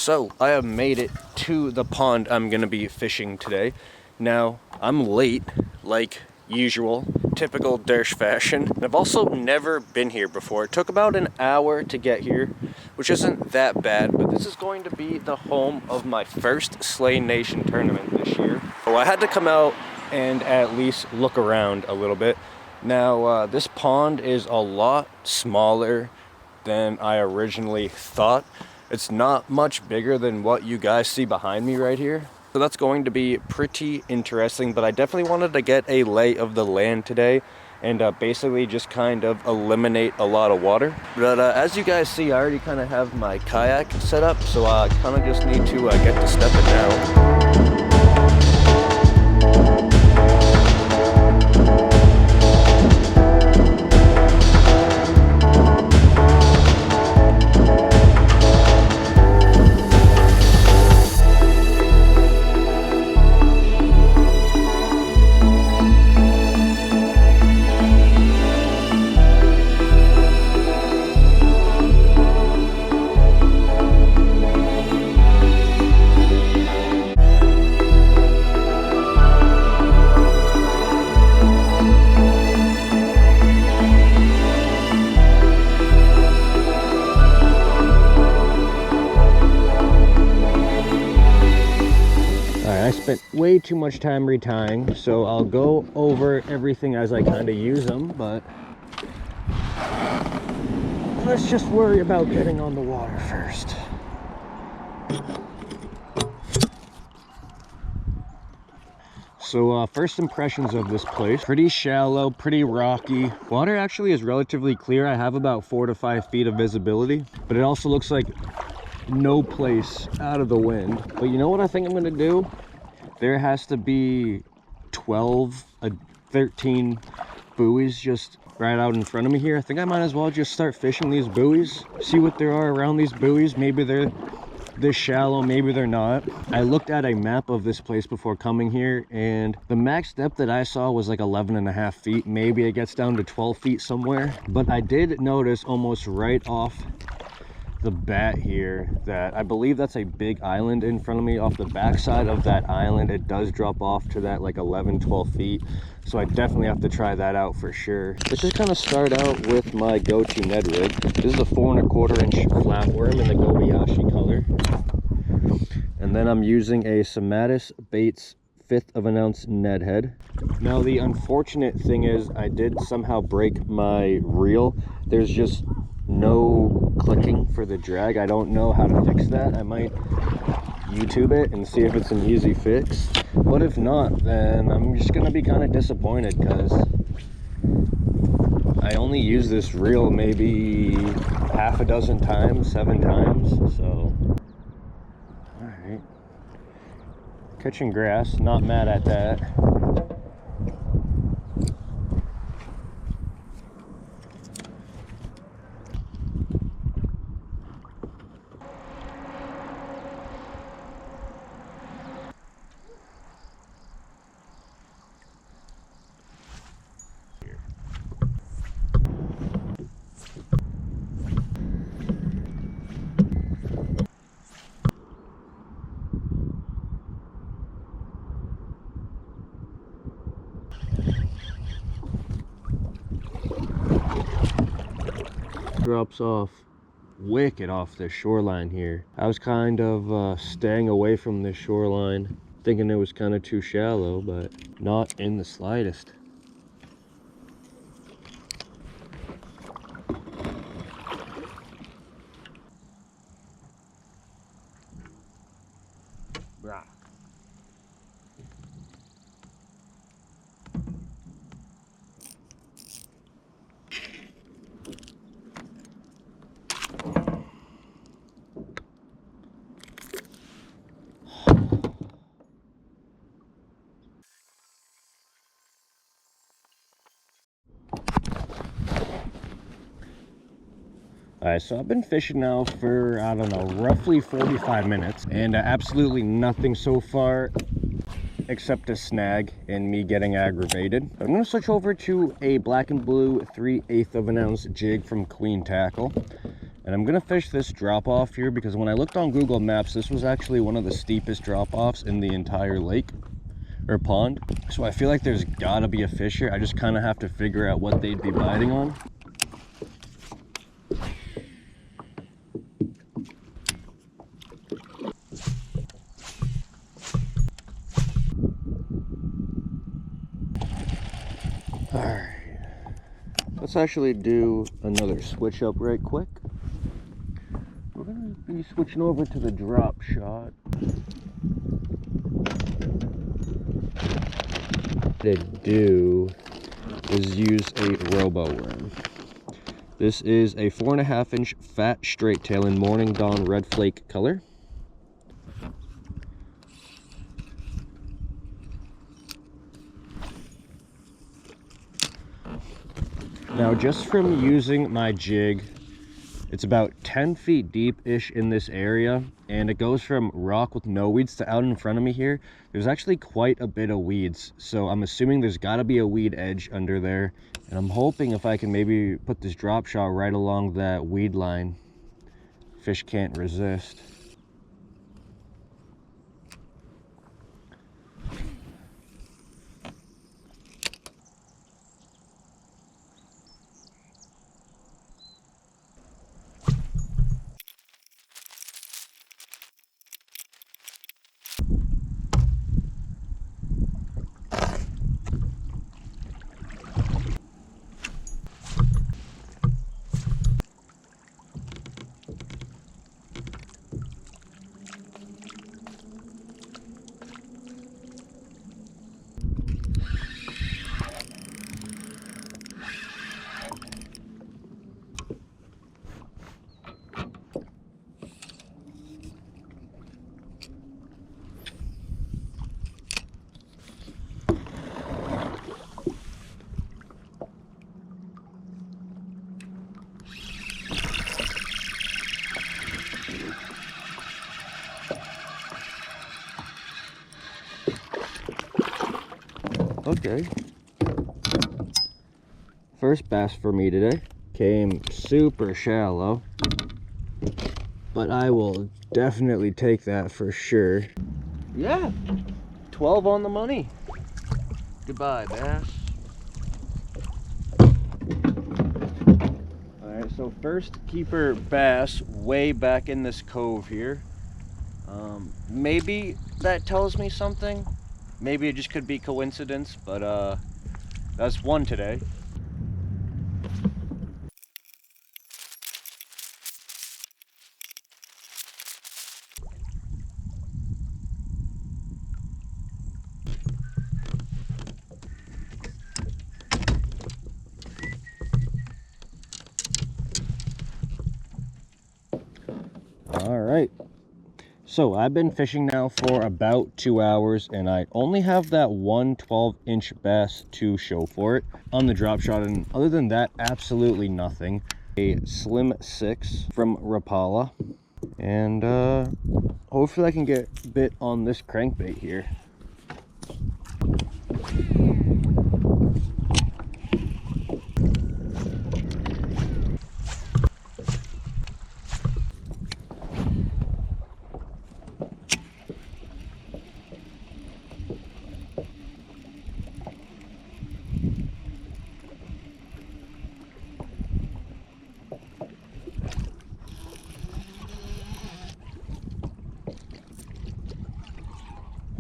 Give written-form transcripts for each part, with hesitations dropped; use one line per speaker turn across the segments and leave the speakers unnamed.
So I have made it to the pond I'm gonna be fishing today. Now I'm late, like usual, typical Dersch fashion. And I've also never been here before. It took about an hour to get here, which isn't that bad, but this is going to be the home of my first Slay Nation tournament this year. So I had to come out and at least look around a little bit. Now this pond is a lot smaller than I originally thought. It's not much bigger than what you guys see behind me right here. So that's going to be pretty interesting, but I definitely wanted to get a lay of the land today and basically just kind of eliminate a lot of water. But as you guys see, I already kind of have my kayak set up, so I kind of just need to get to stepping now. I spent way too much time retying, so I'll go over everything as I kind of use them, but let's just worry about getting on the water first. So first impressions of this place: pretty shallow, pretty rocky. Water actually is relatively clear. I have about 4 to 5 feet of visibility, but it also looks like no place out of the wind. But you know what I think I'm gonna do? There has to be 13 buoys just right out in front of me here. I think I might as well just start fishing these buoys, see what there are around these buoys. Maybe they're this shallow, maybe they're not. I looked at a map of this place before coming here, and the max depth that I saw was like 11.5 feet. Maybe it gets down to 12 feet somewhere. But I did notice almost right off the bat here that I believe that's a big island in front of me. Off the backside of that island, it does drop off to that like 11-12 feet, so I definitely have to try that out for sure. Let's just kind of start out with my go-to Ned rig. This is a 4 1/4 inch flatworm in the Kobayashi color, and then I'm using a Somatis Baits 1/5 of an ounce Ned head. Now the unfortunate thing is I did somehow break my reel. There's just no clicking for the drag. I don't know how to fix that. I might YouTube it and see if it's an easy fix, but if not, then I'm just gonna be kind of disappointed because I only use this reel maybe half a dozen times, 7 times. So all right, catching grass, not mad at that. Drops off wicked off the shoreline here. I was kind of staying away from the shoreline, thinking it was kind of too shallow, but not in the slightest. Brah. Alright, so I've been fishing now for, I don't know, roughly 45 minutes, and absolutely nothing so far except a snag and me getting aggravated. I'm going to switch over to a black and blue 3/8 of an ounce jig from Queen Tackle. And I'm gonna fish this drop off here because when I looked on Google Maps, this was actually one of the steepest drop offs in the entire lake or pond. So I feel like there's gotta be a fish here. I just kind of have to figure out what they'd be biting on. All right, let's actually do another switch up right quick. We're gonna be switching over to the drop shot. What I do is use a robo worm. This is a 4.5 inch fat straight tail in Morning Dawn red flake color. Now, just from using my jig, it's about 10 feet deep-ish in this area, and it goes from rock with no weeds to out in front of me here. There's actually quite a bit of weeds, so I'm assuming there's got to be a weed edge under there, and I'm hoping if I can maybe put this drop shot right along that weed line, fish can't resist. Okay, first bass for me today. Came super shallow, but I will definitely take that for sure. Yeah, 12 on the money. Goodbye, bass. All right, so first keeper bass way back in this cove here. Maybe that tells me something. Maybe it just could be coincidence, but that's one today. All right. So I've been fishing now for about 2 hours, and I only have that one 12-inch bass to show for it on the drop shot, and other than that, absolutely nothing. A slim 6 from Rapala, and hopefully I can get bit on this crankbait here.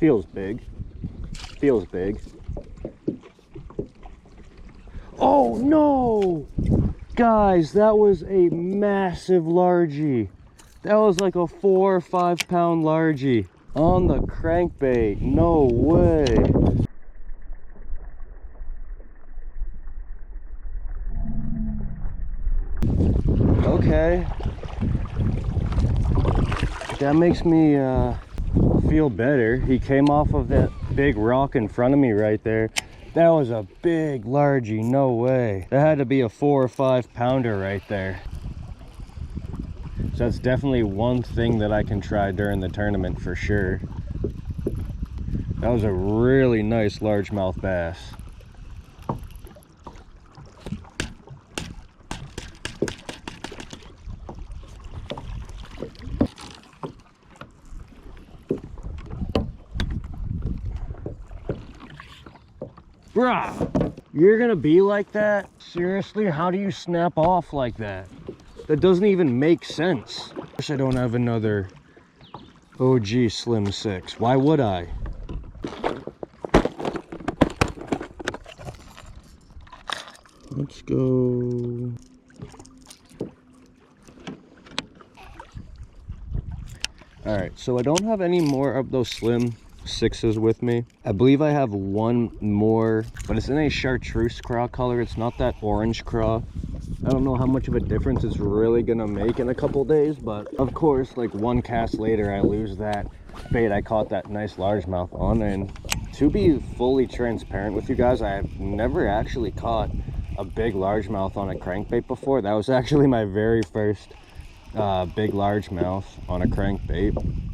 Feels big. Feels big. Oh no! Guys, that was a massive largie. That was like a 4 or 5 pound largie on the crankbait. No way. Okay. That makes me feel better. He came off of that big rock in front of me right there. That was a big largie, no way. That had to be a 4 or 5 pounder right there. So that's definitely one thing that I can try during the tournament for sure. That was a really nice largemouth bass. Bruh, you're gonna be like that? Seriously, how do you snap off like that? That doesn't even make sense. I wish I don't have another OG Slim 6. Why would I? Let's go. All right, so I don't have any more of those Slim 6s with me. I believe I have one more, but it's in a chartreuse craw color. It's not that orange craw. I don't know how much of a difference it's really gonna make in a couple days, but of course, like one cast later, I lose that bait I caught that nice largemouth on. And to be fully transparent with you guys, I have never actually caught a big largemouth on a crankbait before. That was actually my very first big largemouth on a crankbait.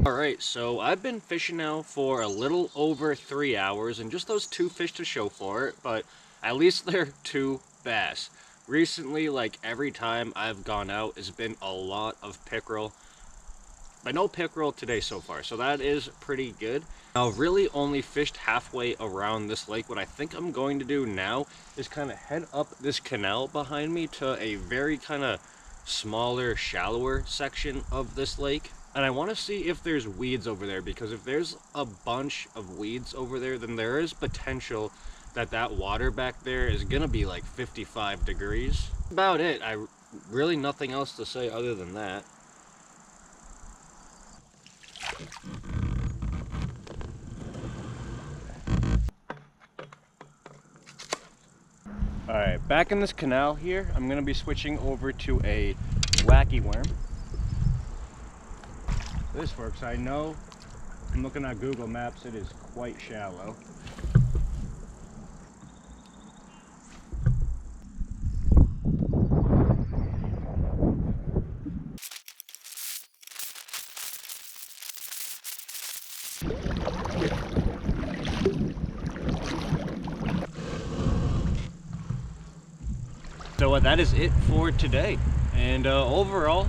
Alright, so I've been fishing now for a little over 3 hours, and just those 2 fish to show for it, but at least they're 2 bass. Recently, like every time I've gone out, it's been a lot of pickerel, but no pickerel today so far, so that is pretty good. Now, I've really only fished halfway around this lake. What I think I'm going to do now is kind of head up this canal behind me to a very kind of smaller, shallower section of this lake. And I want to see if there's weeds over there, because if there's a bunch of weeds over there, then there is potential that that water back there is going to be like 55 degrees. That's about it. Really nothing else to say other than that. Alright, back in this canal here, I'm going to be switching over to a wacky worm. This works. I know, I'm looking at Google Maps, it is quite shallow. So that is it for today, and overall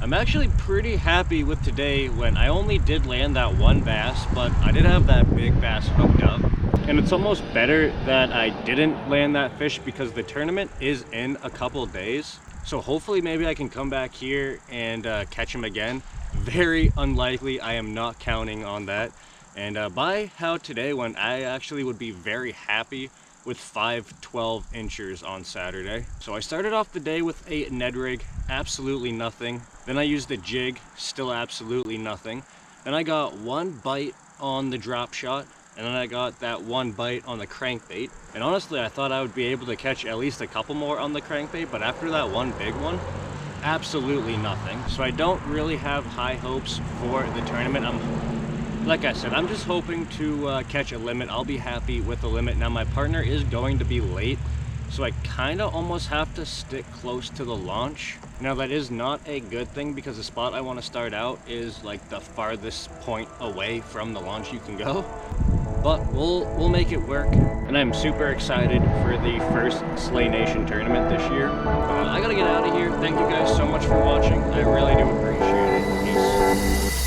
I'm actually pretty happy with today. When I only did land that one bass, but I did have that big bass hooked up. And it's almost better that I didn't land that fish, because the tournament is in a couple days. So hopefully maybe I can come back here and catch him again. Very unlikely. I am not counting on that. And by how today went, I actually would be very happy with 5 12-inchers on Saturday. So I started off the day with a Ned rig, absolutely nothing. Then I used the jig, still absolutely nothing. Then I got one bite on the drop shot, and then I got that one bite on the crankbait. And honestly, I thought I would be able to catch at least a couple more on the crankbait, but after that one big one, absolutely nothing. So I don't really have high hopes for the tournament. Like I said, I'm just hoping to catch a limit. I'll be happy with the limit. Now, my partner is going to be late, so I kind of almost have to stick close to the launch. Now, that is not a good thing, because the spot I want to start out is like the farthest point away from the launch you can go. But we'll make it work. And I'm super excited for the first Slay Nation tournament this year. I gotta get out of here. Thank you guys so much for watching. I really do appreciate it. Peace.